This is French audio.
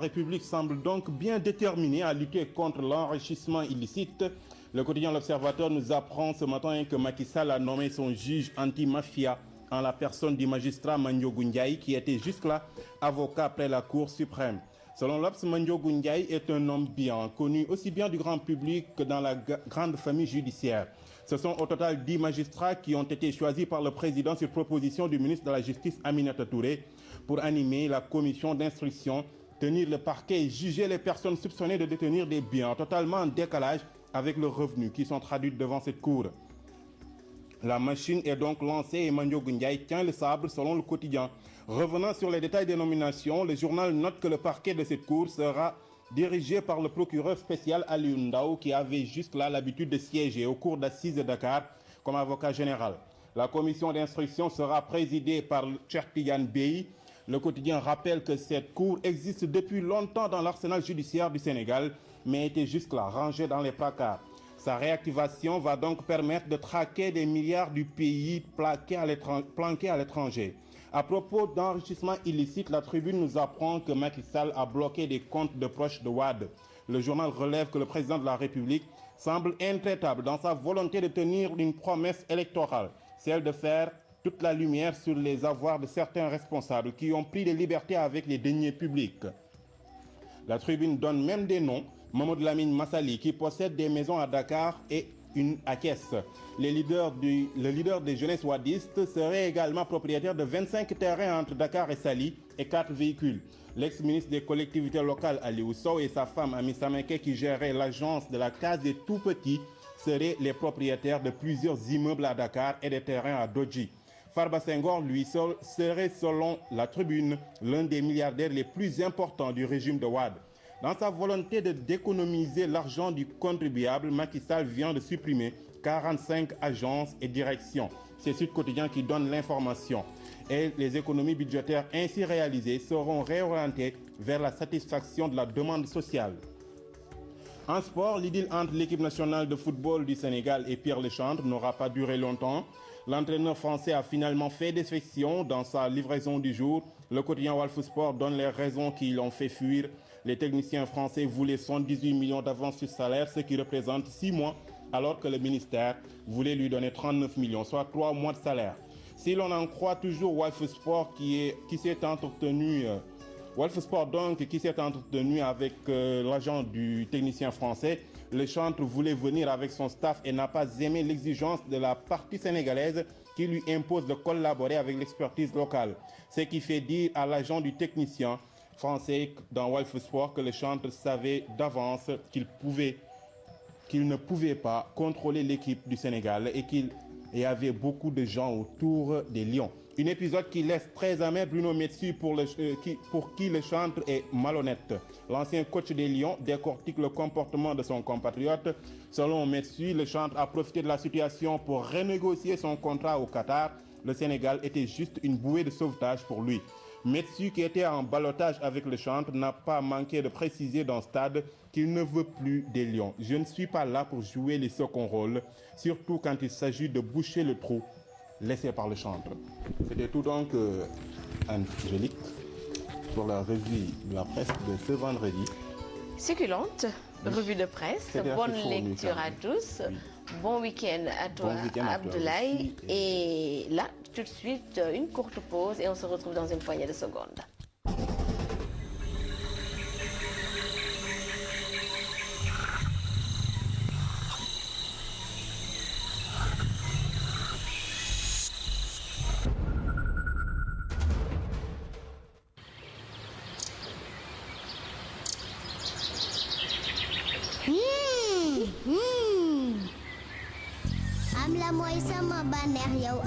République semble donc bien déterminée à lutter contre l'enrichissement illicite. Le quotidien L'Observateur nous apprend ce matin que Macky Sall a nommé son juge anti-mafia en la personne du magistrat Mandiogu Ndiaye qui était jusque-là avocat près la Cour suprême. Selon l'Obs, Mandiogu Ndiaye est un homme bien connu aussi bien du grand public que dans la grande famille judiciaire. Ce sont au total 10 magistrats qui ont été choisis par le président sur proposition du ministre de la Justice Aminata Touré pour animer la commission d'instruction, tenir le parquet et juger les personnes soupçonnées de détenir des biens totalement en décalage avec leurs revenus qui sont traduits devant cette cour. La machine est donc lancée et Mandiogu Ndiaye tient le sabre selon le quotidien. Revenant sur les détails des nominations, le journal note que le parquet de cette cour sera dirigé par le procureur spécial Aliou Ndao qui avait jusque-là l'habitude de siéger au cours d'assises de Dakar comme avocat général. La commission d'instruction sera présidée par Cheikh Tidiane Bey. Le quotidien rappelle que cette cour existe depuis longtemps dans l'arsenal judiciaire du Sénégal, mais était jusque-là rangée dans les placards. Sa réactivation va donc permettre de traquer des milliards du pays planqués à l'étranger. À propos d'enrichissement illicite, la Tribune nous apprend que Macky Sall a bloqué des comptes de proches de Wade. Le journal relève que le président de la République semble intraitable dans sa volonté de tenir une promesse électorale, celle de faire toute la lumière sur les avoirs de certains responsables qui ont pris des libertés avec les deniers publics. La Tribune donne même des noms. Mamadou Lamine Massali qui possède des maisons à Dakar et une à Thiès. Le leader des jeunesses wadistes serait également propriétaire de 25 terrains entre Dakar et Saly et 4 véhicules. L'ex-ministre des collectivités locales Aliou Sow et sa femme Ami Sameke qui gérait l'agence de la case des tout-petits seraient les propriétaires de plusieurs immeubles à Dakar et des terrains à Dodji. Farba Senghor, lui seul, serait selon la Tribune l'un des milliardaires les plus importants du régime de Wade. Dans sa volonté d'économiser l'argent du contribuable, Macky Sall vient de supprimer 45 agences et directions. C'est Sud Quotidien qui donne l'information. Et les économies budgétaires ainsi réalisées seront réorientées vers la satisfaction de la demande sociale. En sport, l'idylle entre l'équipe nationale de football du Sénégal et Pierre Lechantre n'aura pas duré longtemps. L'entraîneur français a finalement fait défection dans sa livraison du jour. Le quotidien Walf Sport donne les raisons qui l'ont fait fuir. Les techniciens français voulaient 118 millions d'avance sur salaire, ce qui représente 6 mois, alors que le ministère voulait lui donner 39 millions, soit 3 mois de salaire. Si l'on en croit toujours Walf Sport qui s'est entretenu... Walf Sport donc qui s'est entretenu avec l'agent du technicien français, Lechantre voulait venir avec son staff et n'a pas aimé l'exigence de la partie sénégalaise qui lui impose de collaborer avec l'expertise locale. Ce qui fait dire à l'agent du technicien français dans Walf Sport que Lechantre savait d'avance qu'il ne pouvait pas contrôler l'équipe du Sénégal et qu'il y avait beaucoup de gens autour des Lions. Un épisode qui laisse très amer Bruno Metsu pour qui Lechantre est malhonnête. L'ancien coach des Lions décortique le comportement de son compatriote. Selon Metsu, Lechantre a profité de la situation pour renégocier son contrat au Qatar. Le Sénégal était juste une bouée de sauvetage pour lui. Metsu, qui était en ballottage avec Lechantre, n'a pas manqué de préciser dans Stade qu'il ne veut plus des Lions. Je ne suis pas là pour jouer les second rôles, surtout quand il s'agit de boucher le trou laissé par Lechantre. C'était tout donc, Angélique, pour la revue de la presse de ce vendredi. Succulente revue de presse. Bonne lecture à tous. Oui. Bon week-end à toi, Abdoulaye. Et là, tout de suite, une courte pause et on se retrouve dans une poignée de secondes. am la mooy sama bànneex yow